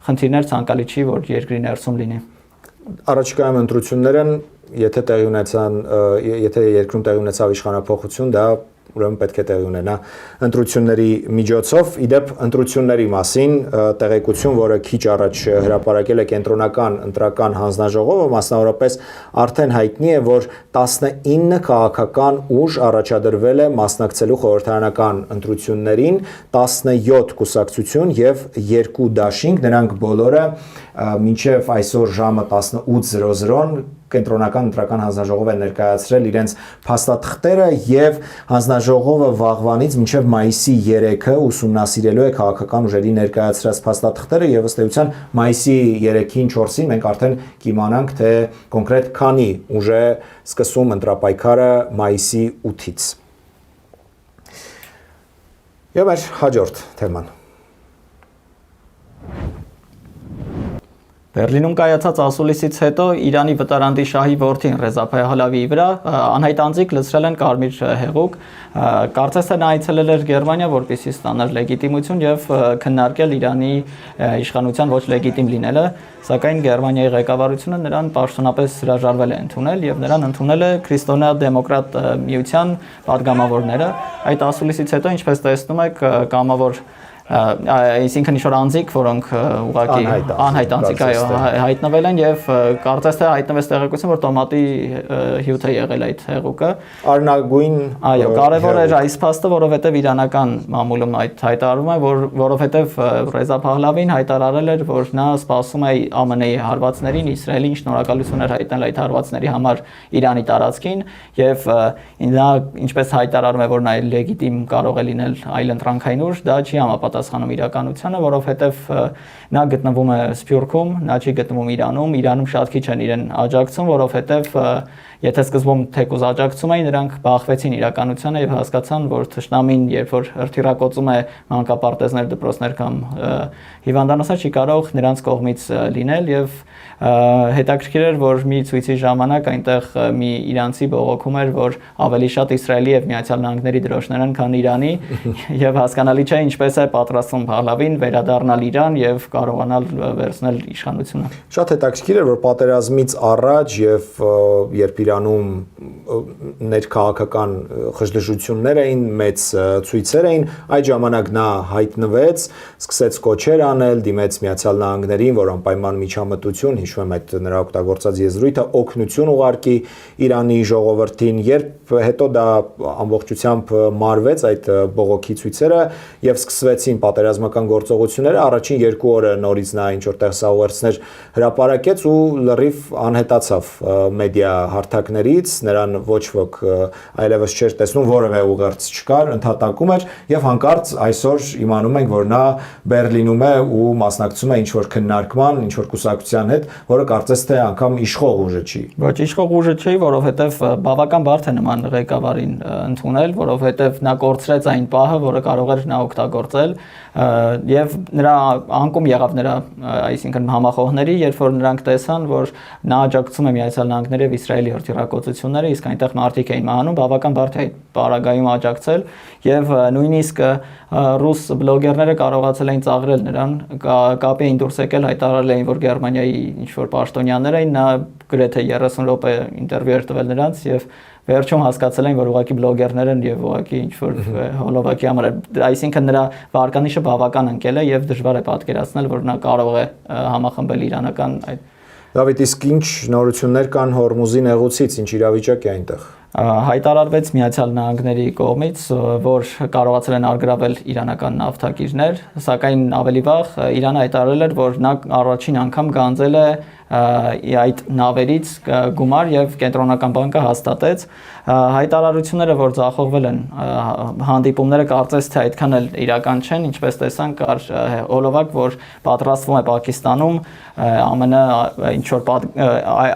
խնդիրներ ցանկալի չի, որ երկրի ներսում լինի։ Առաջիկայում ընտրություններն, եթե երկրում տեղի ունեցավ իշխանափոխություն, դա ուրեմն պետք է տեղի ունենա ընտրությունների միջոցով։ Իդեպ ընտրությունների մասին տեղեկություն, որը քիչ առաջ հրապարակել է կենտրոնական ընտրական հանձնաժողովը, մասնավորապես արդեն հայտնի է, որ 19 քաղաքական ուժ առաջադրվել է մասնակցելու խորհրդարանական ընտրություններին, 17 կուսակցություն եւ 2 դաշինք, նրանք բոլորը մինչև այսօր ժամը 18:00-ն կենտրոնական ընտրական հանձնաժողով է ներկայացրել իրենց փաստաթղթերը եւ հանձնաժողովը վաղվանից մինչեւ մայիսի 3-ը ուսումնասիրելու է քաղաքական ուժերի ներկայացրած փաստաթղթերը եւ ըստ էության մայիսի 3-ին 4-ին մենք արդեն կիմանանք թե կոնկրետ քանի ուժ է սկսում ընտրապայքարը մայիսի 8-ից։ Եվ մեր հաջորդ թեման Բերլինում կայացած ասուլիսից հետո Իրանի վտարանդի շահի որդին Ռեզա Փահլավիի վրա անհայտ անձիկ լցրել են կարմիր հեղուկ, կարծես թե նա այցելել էր Գերմանիա, որպեսզի ստանար լեգիտիմություն եւ քննարկել Իրանի իշխանության ոչ լեգիտիմ լինելը, սակայն Գերմանիայի ղեկավարությունը նրան պաշտոնապես հրաժարվել է ընդունել եւ նրան ընդունել է քրիստոնեա-դեմոկրատ միության падգամավորները։ Այդ ասուլիսից հետո, ինչպես տեսնում եք, կամավոր այսինքն ինչ-որ անձիկ, որոնք ուղղակի անհայտ անձիկ հայտնվել են եւ կարծես թե հայտնվեց տեղեկություն, որ տոմատի հյութ է եղել այդ հեղուկը։ Արնագույն։ Այո, կարևոր էր այս փաստը, որովհետեւ իրանական մամուլում այդ հայտարարում է, որովհետեւ Ռեզա Փահլավին հայտարարել էր, որ նա սպասում է ԱՄՆ-ի հարվածներին, Իսրայելին շնորհակալություն էր հայտնել այդ հարվածների համար Իրանի տարածքին եւ նա ինչպես հայտարարում է, որ նա լեգիտիմ կարող է լինել այլընտրանքային ուժ, դա չի համապատասխանում իրականությանը, որովհետև նա գտնվում է Սփյուռքում, նա չի գտնվում Իրանում շատ քիչ են իրեն աջակցում, որովհետև եթե սկզբում թեկուզ աջակցում էին, նրանք բախվեցին իրականությանը եւ հասկացան, որ թշնամին, երբ որ հրթիռակոծում է մանկապարտեզներ, դպրոցներ կամ հիվանդանոցներ, չի կարող նրանց կողմից լինել եւ հետաքրքիր էր, որ մի ցույցի ժամանակ այնտեղ մի իրանցի բողոքում էր, որ ավելի շատ Իսրայելի եւ Միացյալ Նահանգների դրոշներ են, քան Իրանի եւ հասկանալի չէ ինչպես է պատրաստվում Փահլավին վերադառնալ Իրան եւ կարողանալ վերցնել իշխանությունը։ Շատ հետաքրքիր էր, որ պատերազմից առաջ եւ երբ Իրանում ներքաղաքական խժդժություններ էին, մեծ ցույցեր էին, այդ ժամանակ նա հայտնվեց, սկսեց կոչեր անել, դիմեց Միացյալ Նահանգներին, որ անպայման միջամտություն, հիշում եմ այդ նրա օգտագործած եզրույթը, օգնություն ուղարկի Իրանի ժողովրդին, երբ հետո դա ամբողջությամբ մարվեց այդ բողոքի ցույցերը եւ սկսվեցին սկսեցին պատերազմական գործողությունները, առաջին 2 օրը նորից նա ինչ որտեղ սա ուղերձներ հրապարակեց ու լրիվ անհետացավ մեդիա հարթակներից, նրան ոչ ոք այլևս չէր տեսնում, որևէ ուղերձ չկար, ընդհատակում էր եւ հանկարծ այսօր իմանում ենք, որ նա Բերլինում է ու մասնակցում է ինչ-որ քննարկման, ինչ-որ կուսակցության հետ, որը կարծես թե անգամ իշխող ուժը չի։ Ոչ իշխող ուժը չի, որովհետեւ բավական բարդ է նման ղեկավարին ընդունել, որովհետեւ նա կորցրեց այն պահը, որը կարող էր նա օգտագործել եւ նրա անկում եղավ նրա, այսինքն համախոհների, երբ որ նրանք տեսան, որ նա աջակցում է Միացյալ Նահանգների եւ Իսրայելի հրթիռակոծությունները, իսկ այնտեղ մարդիկ էին մահանում, բավական բարդ է այդ պարագայում աջակցել եւ նույնիսկ ռուս բլոգերները կարողացել էին ծաղրել նրան, կապի էին դուրս եկել, հայտարարել էին, որ Գերմանիայի ինչ-որ պաշտոնյաներ էին, նա գրեթե 30 րոպե ինտերվյու էր տվել նրանց եւ վերջում հասկացել են, որ ուղղակի բլոգերներ են եւ ուղղակի ինչ-որ հոլովակի համար է, այսինքն նրա վարկանիշը բավական ընկել է եւ դժվար է պատկերացնել, որ նա կարող է համախմբել իրանական այդ Դավիթ, իսկ ինչ նորություններ կան Հորմուզի նեղուցից, ինչ իրավիճակ է այնտեղ։ Հայտարարվեց Միացյալ Նահանգների կողմից, որ կարողացել են արգրավել իրանական նավթակիրներ, սակայն ավելի վաղ Իրանը հայտարարել էր, որ նա առաջին անգամ գանձել է այդ նավերից գումար եւ կենտրոնական բանկը հաստատեց հայտարարությունները, որ ձախողվել են հանդիպումները կարծես թե այդքան էլ իրական չեն, ինչպես տեսանք կար հոլովակ, որ պատրաստվում է Պակիստանում ԱՄՆ ինչ որ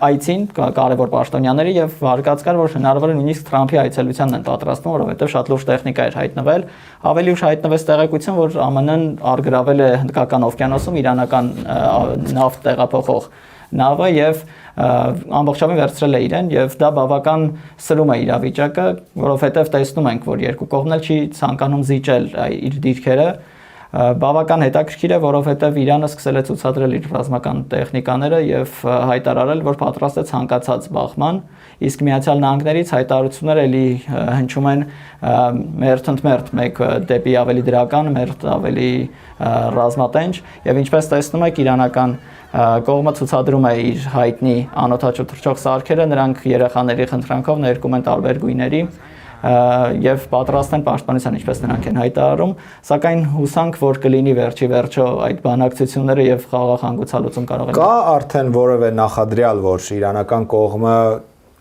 այցին կարևոր պաշտոնյաների եւ վարկած կար, որ հնարավոր է նույնիսկ Թրամփի այցելությանն են պատրաստվում, որովհետեւ շատ լուրջ տեխնիկա էր հայտնվել, ավելի ուշ հայտնվեց տեղեկություն, որ ԱՄՆ-ն արգրավել է Հնդկական օվկիանոսում իրանական նավթ տեղափոխող նավը եւ ամբողջովին վերցրել է իրեն եւ դա բավական սրում է իրավիճակը, որովհետեւ տեսնում ենք, որ երկու կողմն էլ չի ցանկանում զիջել իր դիրքերը բավական հետաքրքիր է, որովհետև Իրանը սկսել է ցուցադրել իր ռազմական տեխնիկաները եւ հայտարարել, որ պատրաստ է ցանկացած բախման, իսկ Միացյալ Նահանգներից հայտարարությունները էլի հնչում են մերթ մեկ դեպի ավելի դրական, մերթ ավելի ռազմատենչ եւ ինչպես տեսնում եք իրանական կողմը ցուցադրում է իր հայտնի անօթաչու թռչող սարքերը, նրանք երեխաների խնդրանքով ներկում են տարբեր գույների եւ պատրաստ են պաշտպանության, ինչպես նրանք են հայտարարում, սակայն հուսանք, որ կլինի վերջի վերջո այդ բանակցությունները եւ խաղաղ հանգուցալուծում կարող են։ Կա արդեն որևէ նախադրյալ, որ իրանական կողմը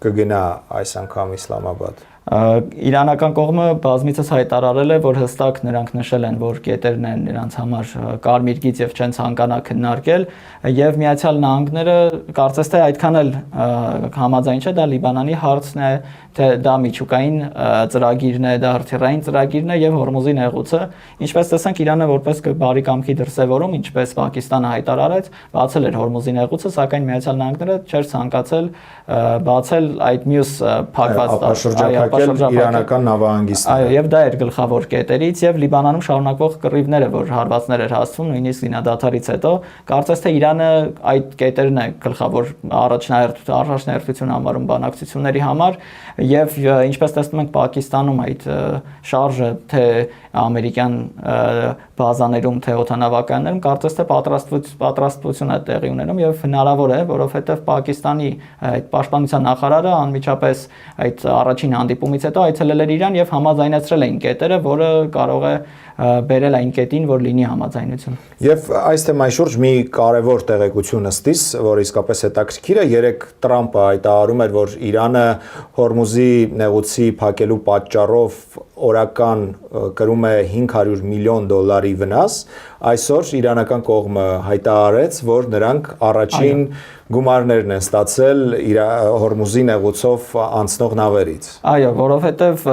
կգնա այս անգամ Իսլամաբադ։ Իրանական կողմը բազմիցս հայտարարել է, որ հստակ նրանք նշել են, որ կետերն են նրանց համար կարմիր գիծ եւ չեն ցանկանա քննարկել եւ Միացյալ Նահանգները կարծես թե այդքան էլ համաձայն չէ, դա Լիբանանի հարցն է, թե դա միջուկային ծրագիրն է, դա հրթիռային ծրագիրն է եւ Հորմուզի նեղուցը, ինչպես տեսանք Իրանը որպես բարի կամքի դրսևորում, ինչպես Պակիստանը հայտարարեց, բացել էր Հորմուզի նեղուցը, սակայն Միացյալ Նահանգները չէր ցանկացել բացել այդ մյուս փակված իրանական նավահանգիստը։ Այո, եւ դա էր գլխավոր կետերից եւ Լիբանանում շարունակվող կռիվները, որ հարվածներ էր հասցվում նույնիսկ զինադադարից հետո, կարծես թե Իրանը այդ կետերն է գլխավոր առաջնահերթություն համարում բանակցությունների համար եւ ինչպես տեսնում ենք Պակիստանում այդ շարժը թե ամերիկյան բազաներում թե օդանավակայաններում կարծես թե պատրաստություն է տեղի ունենում եւ հնարավոր է, որովհետեւ Պակիստանի այդ պաշտպանության նախարարը անմիջապես այդ առաջին հանդիպումից հետո այցելել էր Իրան եւ համաձայնեցրել էին կետերը, որը կարող է բերել այն կետին, որ լինի համաձայնություն։ Եվ այս թեմայի շուրջ մի կարևոր տեղեկություն ըստիս, որ իսկապես հետաքրքիր է, երեք Տրամպը հայտարարում էր, որ Իրանը Հորմուզի նեղուցի փակելու պատճառով օրական կրում է $500 միլիոն վնաս, այսօր իրանական կողմը հայտարարեց, որ նրանք առաջին գումարներն են ստացել Հորմուզի նեղուցով անցնող նավերից։ Այո, որովհետև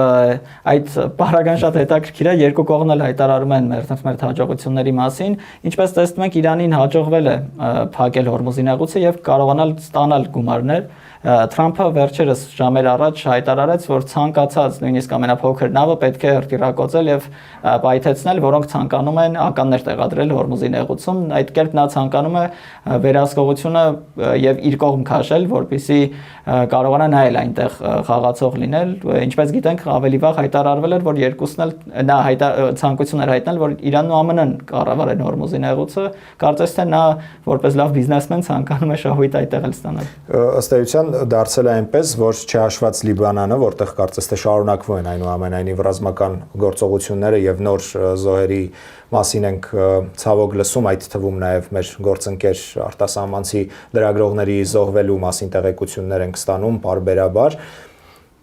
այդ պարագան շատ հետաքրքիր է, երկու կողմն էլ հայտարարում են մեր հաջողությունների մասին, ինչպես տեսնում ենք Իրանին հաջողվել է փակել Հորմուզի նեղուցը եւ կարողանալ ստանալ գումարներ։ Թրամփը վերջերս ժամեր առաջ հայտարարեց, որ ցանկացած նույնիսկ ամենափոքր նավը պետք է հրթիռակոծել եւ պայթեցնել, որոնք ցանկանում են ականներ տեղադրել Հորմուզի նեղուցում, այդ կերպ նա ցանկանում է վերահսկողությունը եւ իր կողմ քաշել, որպեսզի կարողանա նայել այնտեղ խաղացող լինել, ինչպես գիտենք, ավելի վաղ հայտարարվել էր, որ երկուսն էլ նա ցանկություն էր հայտնել, որ Իրանն ու ԱՄՆ-ն կառավարեն Հորմուզի նեղուցը, կարծես թե նա որպես լավ բիզնեսմեն ցանկանում է շահույթ այդտեղ էլ ստանալ։ Ըստ էության դարձել է այնպես, որ չհաշված Լիբանանը, որտեղ կարծես թե շարունակվում են այնուամենայնիվ ռազմական գործողությունները եւ նոր զոհերի մասին ենք ցավոք լսում, այդ թվում նաեւ մեր գործընկեր արտասահմանցի լրագրողների զոհվելու մասին տեղեկություններ ենք ստանում բարբերաբար։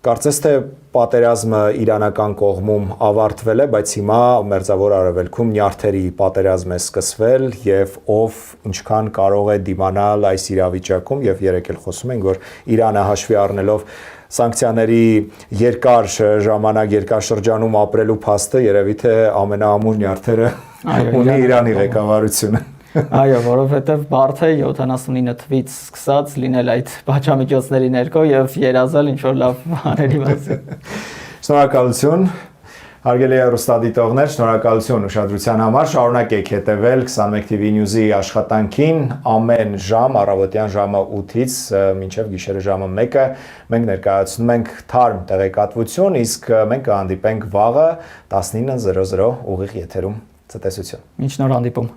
Կարծես թե պատերազմը իրանական կողմում ավարտվել է, բայց հիմա Մերձավոր Արևելքում նյարդերի պատերազմ է սկսվել եւ ով ինչքան կարող է դիմանալ այս իրավիճակում եւ երեք էլ խոսում ենք, որ Իրանը հաշվի առնելով սանկցիաների երկար ժամանակ, երկար շրջանում ապրելու փաստը երևի թե ամենաամուր նյարդերը ունի Իրանի ղեկավարությունը։ Այո, որովհետև բարդ է 79 թվից սկսած լինել այդ պատժամիջոցների ներքո եւ երազել ինչ-որ լավ բաների մասին։ Շնորհակալություն, հարգելի հեռուստադիտողներ, շնորհակալություն ուշադրության համար, շարունակեք հետևել 21 TV News-ի աշխատանքին ամեն ժամ, առավոտյան ժամը 8-ից մինչև գիշերը ժամը 1-ը մենք ներկայացնում ենք թարմ տեղեկատվություն, իսկ մենք կհանդիպենք վաղը 19:00 ուղիղ եթերում։ Ցտեսություն։ Մինչ նոր հանդիպում։